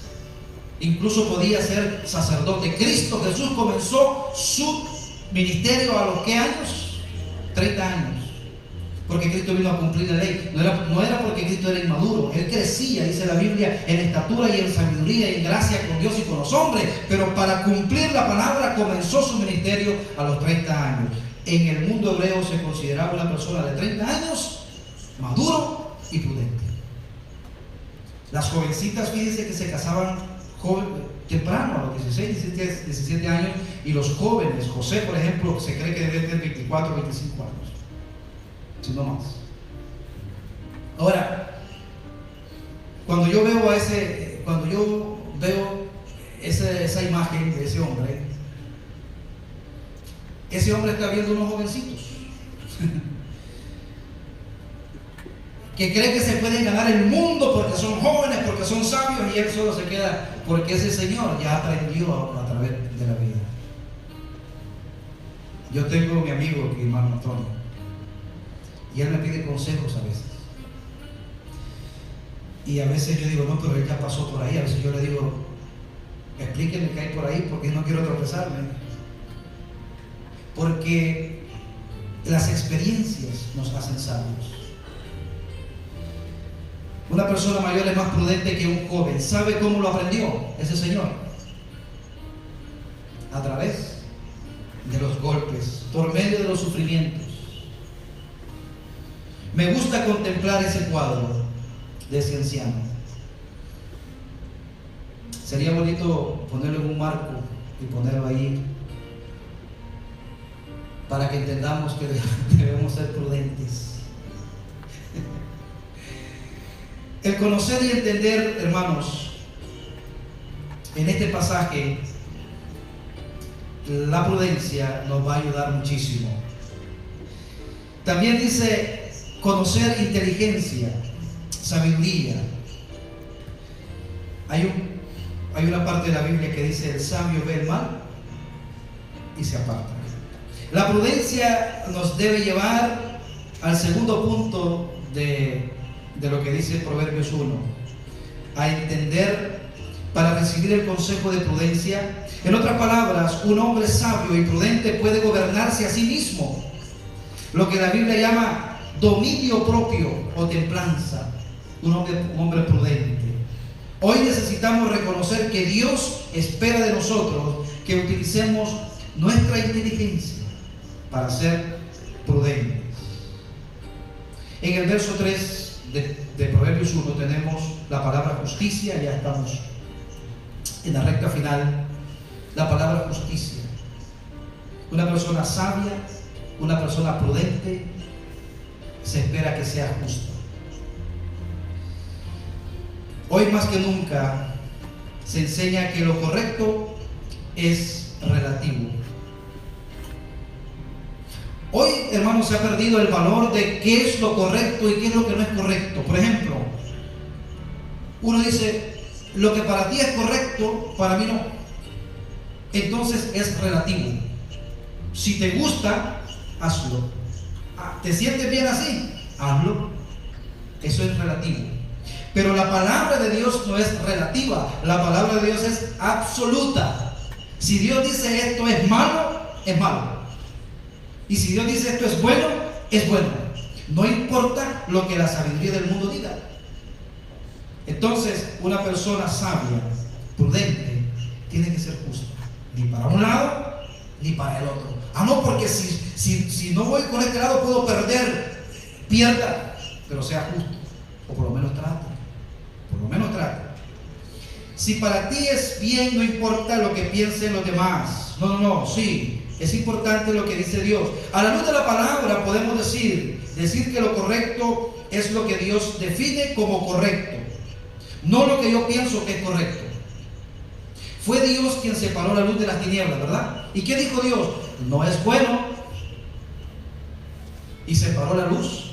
Incluso podía ser sacerdote. Cristo Jesús comenzó su ministerio a los ¿qué años? 30 años. Porque Cristo vino a cumplir la ley. No era porque Cristo era inmaduro. Él crecía, dice la Biblia, en estatura y en sabiduría y en gracia con Dios y con los hombres. Pero para cumplir la palabra comenzó su ministerio a los 30 años. En el mundo hebreo se consideraba una persona de 30 años maduro y prudente. Las jovencitas, fíjense que se casaban temprano, a los 16, 17 años. Y los jóvenes, José por ejemplo, se cree que debe tener 24, 25 años. No más. Ahora, cuando yo veo esa imagen de ese hombre está viendo unos jovencitos que creen que se pueden ganar el mundo porque son jóvenes, porque son sabios, y él solo se queda porque ese señor ya aprendió a través de la vida. Yo tengo mi amigo, mi hermano Antonio, y él me pide consejos a veces. Y a veces yo digo, no, pero él ya pasó por ahí. A veces yo le digo, explíqueme qué hay por ahí, porque no quiero tropezarme. Porque las experiencias nos hacen sabios. Una persona mayor es más prudente que un joven. ¿Sabe cómo lo aprendió ese señor? A través de los golpes, por medio de los sufrimientos. Me gusta contemplar ese cuadro de ese anciano. Sería bonito ponerlo en un marco y ponerlo ahí para que entendamos que debemos ser prudentes. El conocer y entender, hermanos, en este pasaje, la prudencia nos va a ayudar muchísimo. También dice conocer inteligencia, sabiduría. Hay una parte de la Biblia que dice: el sabio ve el mal y se aparta. La prudencia nos debe llevar al segundo punto de lo que dice Proverbios 1, a entender para recibir el consejo de prudencia. En otras palabras, un hombre sabio y prudente puede gobernarse a sí mismo, lo que la Biblia llama dominio propio o templanza. Un hombre prudente. Hoy necesitamos reconocer que Dios espera de nosotros que utilicemos nuestra inteligencia para ser prudentes. En el verso 3 de Proverbios 1 tenemos la palabra justicia. Ya estamos en la recta final. La palabra justicia. Una persona sabia, una persona prudente, se espera que sea justo. Hoy más que nunca se enseña que lo correcto es relativo. Hoy, hermanos, se ha perdido el valor de qué es lo correcto y qué es lo que no es correcto. Por ejemplo, uno dice, lo que para ti es correcto, para mí no. Entonces es relativo. Si te gusta, hazlo. ¿Te sientes bien así? Hazlo. Eso es relativo. Pero la palabra de Dios no es relativa. La palabra de Dios es absoluta. Si Dios dice esto es malo, es malo. Y si Dios dice esto es bueno, es bueno. No importa lo que la sabiduría del mundo diga. Entonces, una persona sabia, prudente, tiene que ser justa. Ni para un lado, ni para el otro. No, porque si no voy con este lado puedo perder. Pierda, pero sea justo. O por lo menos trate. Por lo menos trate. Si para ti es bien, no importa lo que piensen los demás. No, sí. Es importante lo que dice Dios. A la luz de la palabra podemos decir que lo correcto es lo que Dios define como correcto. no lo que yo pienso que es correcto. Fue Dios quien separó la luz de las tinieblas, ¿verdad? ¿Y qué dijo Dios? No es bueno. Y separó la luz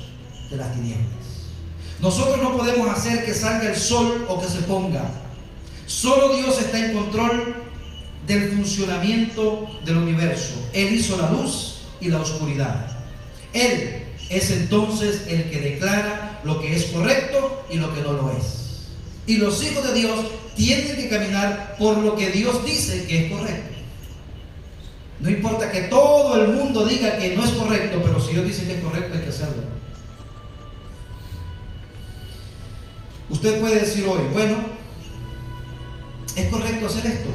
de las tinieblas. Nosotros no podemos hacer que salga el sol o que se ponga. Solo Dios está en control del funcionamiento del universo. Él hizo la luz y la oscuridad. Él es entonces el que declara lo que es correcto y lo que no lo es. Y los hijos de Dios tienen que caminar por lo que Dios dice que es correcto. No importa que todo el mundo diga que no es correcto, pero si Dios dice que es correcto, hay que hacerlo. Usted puede decir hoy, bueno, es correcto hacer esto.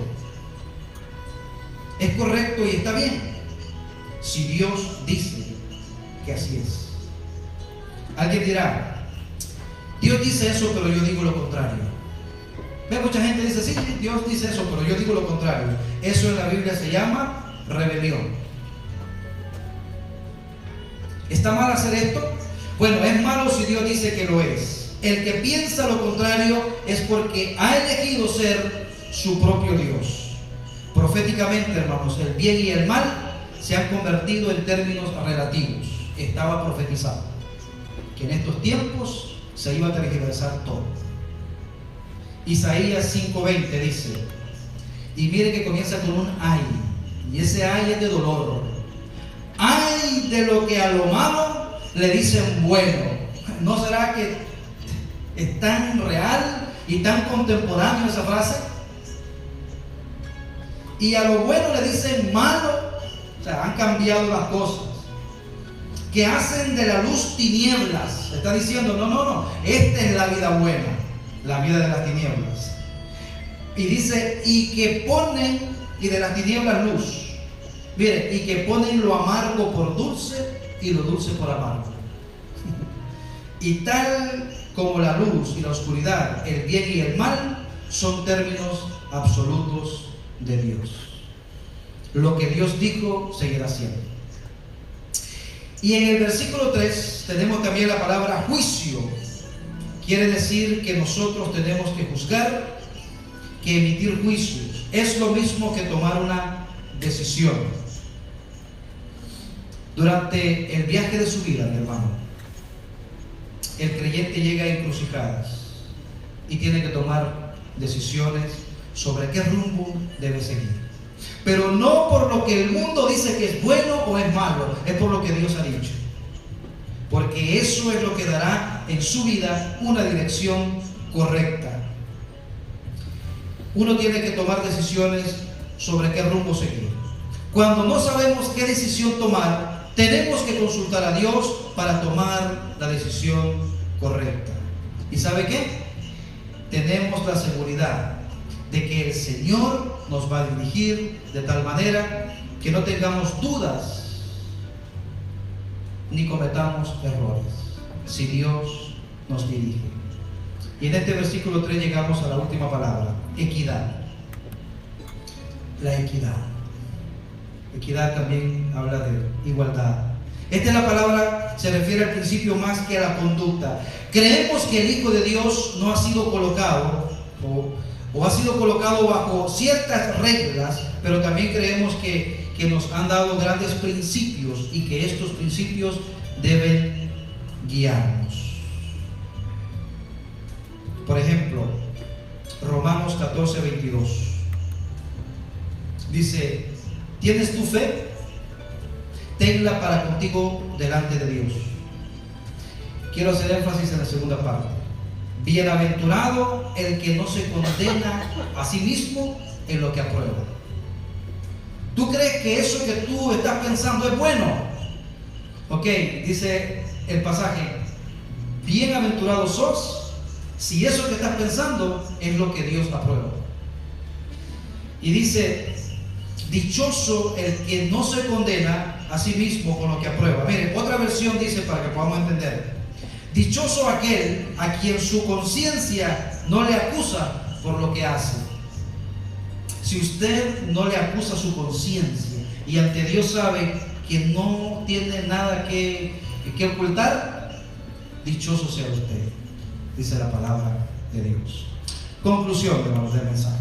Es correcto y está bien, si Dios dice que así es. Alguien dirá, Dios dice eso, pero yo digo lo contrario. Ve, mucha gente dice, sí, Dios dice eso, pero yo digo lo contrario. Eso en la Biblia se llama rebelión. ¿Está mal hacer esto? Bueno, es malo si Dios dice que lo es. El que piensa lo contrario es porque ha elegido ser su propio Dios. Proféticamente, hermanos, el bien y el mal se han convertido en términos relativos. Estaba profetizado que en estos tiempos se iba a tergiversar todo. Isaías 5:20 dice, y mire que comienza con un ay, y ese ay es de dolor. Ay de lo que a lo malo le dicen bueno. ¿No será que es tan real y tan contemporáneo esa frase? Y a lo bueno le dicen malo. O sea, han cambiado las cosas. Que hacen de la luz tinieblas. Está diciendo, no, esta es la vida buena, la vida de las tinieblas. Y dice, y que ponen, y de las tinieblas luz. Mire, y que ponen lo amargo por dulce y lo dulce por amargo. Y tal como la luz y la oscuridad, el bien y el mal, son términos absolutos de Dios. Lo que Dios dijo seguirá siendo. Y en el versículo 3 tenemos también la palabra juicio. Quiere decir que nosotros tenemos que juzgar, que emitir juicios. Es lo mismo que tomar una decisión. Durante el viaje de su vida, mi hermano, el creyente llega a encrucijadas y tiene que tomar decisiones sobre qué rumbo debe seguir. Pero no por lo que el mundo dice que es bueno o es malo, es por lo que Dios ha dicho. Porque eso es lo que dará en su vida una dirección correcta. Uno tiene que tomar decisiones sobre qué rumbo seguir. Cuando no sabemos qué decisión tomar, tenemos que consultar a Dios para tomar la decisión correcta. ¿Y sabe qué? Tenemos la seguridad de que el Señor nos va a dirigir de tal manera que no tengamos dudas ni cometamos errores si Dios nos dirige. Y en este versículo 3 llegamos a la última palabra, equidad. La equidad. Equidad también habla de igualdad. Esta es la palabra, se refiere al principio más que a la conducta. Creemos que el Hijo de Dios no ha sido colocado o ha sido colocado bajo ciertas reglas, pero también creemos que nos han dado grandes principios y que estos principios deben guiarnos. Por ejemplo, Romanos 14:22 dice, ¿tienes tu fe? Tenla para contigo delante de Dios. Quiero hacer énfasis en la segunda parte. Bienaventurado el que no se condena a sí mismo en lo que aprueba. ¿Tú crees que eso que tú estás pensando es bueno? Ok, dice el pasaje, bienaventurado sos si eso que estás pensando es lo que Dios aprueba. Y dice, dichoso el que no se condena a sí mismo con lo que aprueba. Miren, otra versión dice, para que podamos entender, dichoso aquel a quien su conciencia no le acusa por lo que hace. Si usted no le acusa su conciencia y ante Dios sabe que no tiene nada que ocultar, dichoso sea usted, dice la palabra de Dios. Conclusión, hermanos, del mensaje.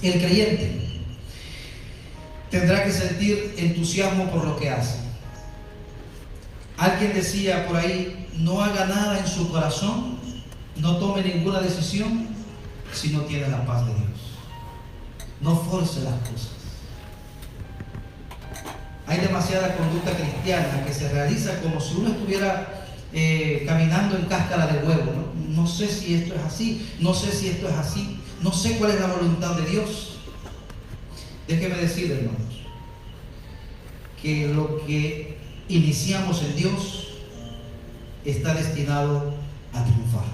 El creyente tendrá que sentir entusiasmo por lo que hace. Alguien decía por ahí: no haga nada en su corazón, no tome ninguna decisión si no tiene la paz de Dios. No force las cosas. Hay demasiada conducta cristiana que se realiza como si uno estuviera caminando en cáscara de huevo, ¿no? No sé si esto es así, no sé si esto es así, no sé cuál es la voluntad de Dios. Déjeme decir, hermanos, que lo que iniciamos en Dios está destinado a triunfar.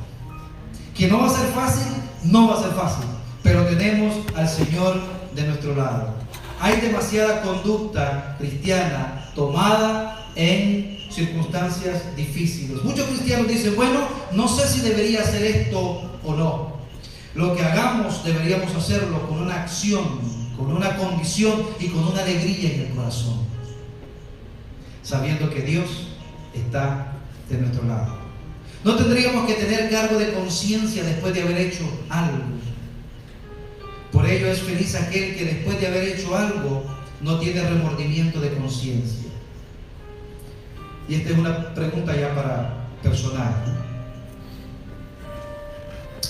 Que no va a ser fácil, no va a ser fácil, pero tenemos al Señor de nuestro lado. Hay demasiada conducta cristiana tomada en circunstancias difíciles. Muchos cristianos dicen: bueno, no sé si debería hacer esto o no. Lo que hagamos deberíamos hacerlo con una acción, con una convicción y con una alegría en el corazón, sabiendo que Dios está de nuestro lado. No tendríamos que tener cargo de conciencia después de haber hecho algo. Por ello es feliz aquel que después de haber hecho algo no tiene remordimiento de conciencia. Y esta es una pregunta ya para personal, ¿no?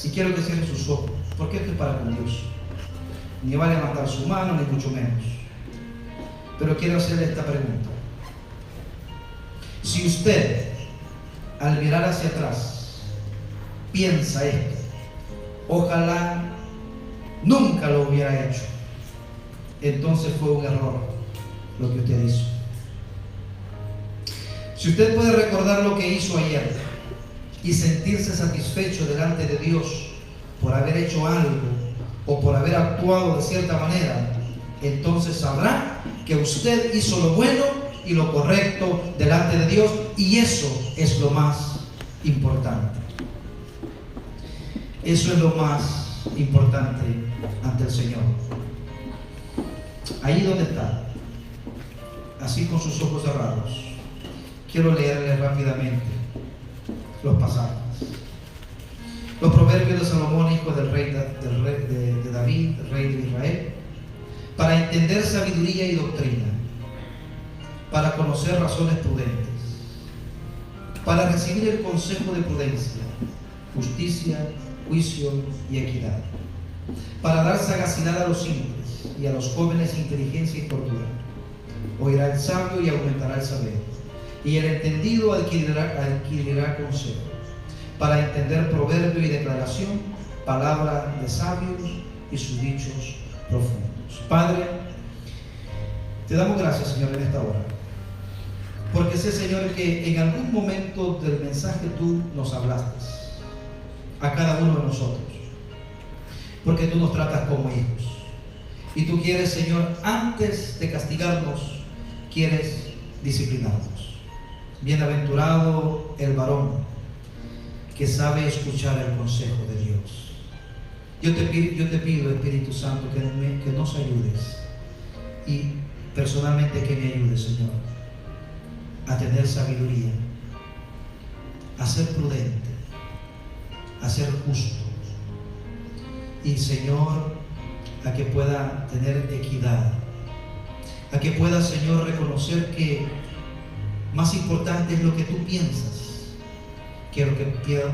Y quiero que cierren sus ojos, porque esto es para con Dios. Ni va a levantar su mano, ni mucho menos. Pero quiero hacerle esta pregunta. Si usted, al mirar hacia atrás, piensa esto: ojalá nunca lo hubiera hecho, entonces fue un error lo que usted hizo. Si usted puede recordar lo que hizo ayer y sentirse satisfecho delante de Dios por haber hecho algo o por haber actuado de cierta manera, entonces sabrá que usted hizo lo bueno y lo correcto delante de Dios, y eso es lo más importante. Eso es lo más importante ante el Señor. Ahí donde está, así con sus ojos cerrados, quiero leerle rápidamente los pasajes. Los proverbios de Salomón, hijo del rey de David, rey de Israel, para entender sabiduría y doctrina, para conocer razones prudentes, para recibir el consejo de prudencia, justicia, juicio y equidad, para dar sagacidad a los simples y a los jóvenes inteligencia y cordura. Oirá el sabio y aumentará el saber, y el entendido adquirirá consejo, para entender proverbio y declaración, palabra de sabios y sus dichos profundos. Padre, te damos gracias, Señor, en esta hora, porque sé, Señor, que en algún momento del mensaje tú nos hablaste a cada uno de nosotros, porque tú nos tratas como hijos, y tú quieres, Señor, antes de castigarnos, quieres disciplinarnos. Bienaventurado el varón que sabe escuchar el consejo de Dios. Yo te pido, Espíritu Santo, que nos ayudes, y personalmente que me ayudes, Señor, a tener sabiduría, a ser prudente, a ser justo, y, Señor, a que pueda tener equidad, a que pueda, Señor, reconocer que más importante es lo que tú piensas que lo que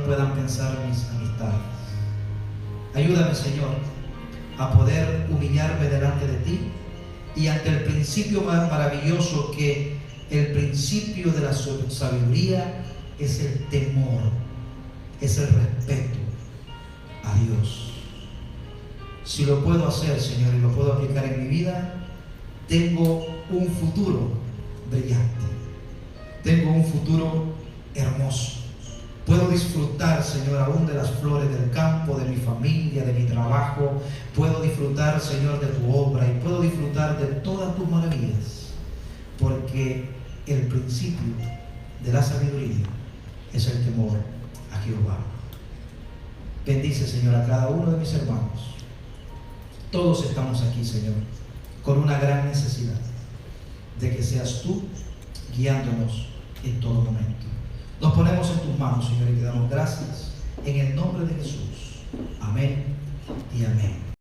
puedan pensar mis amistades. Ayúdame, Señor, a poder humillarme delante de ti y ante el principio más maravilloso, que el principio de la sabiduría es el temor, es el respeto a Dios. Si lo puedo hacer, Señor, y lo puedo aplicar en mi vida, tengo un futuro brillante, tengo un futuro hermoso. Puedo disfrutar, Señor, aún de las flores del campo, de mi familia, de mi trabajo. Puedo disfrutar, Señor, de tu obra, y puedo disfrutar de todas tus maravillas, porque el principio de la sabiduría es el temor a Jehová. Bendice, Señor, a cada uno de mis hermanos. Todos estamos aquí, Señor, con una gran necesidad de que seas tú guiándonos en todo momento. Nos ponemos en tus manos, Señor, y te damos gracias en el nombre de Jesús. Amén y amén.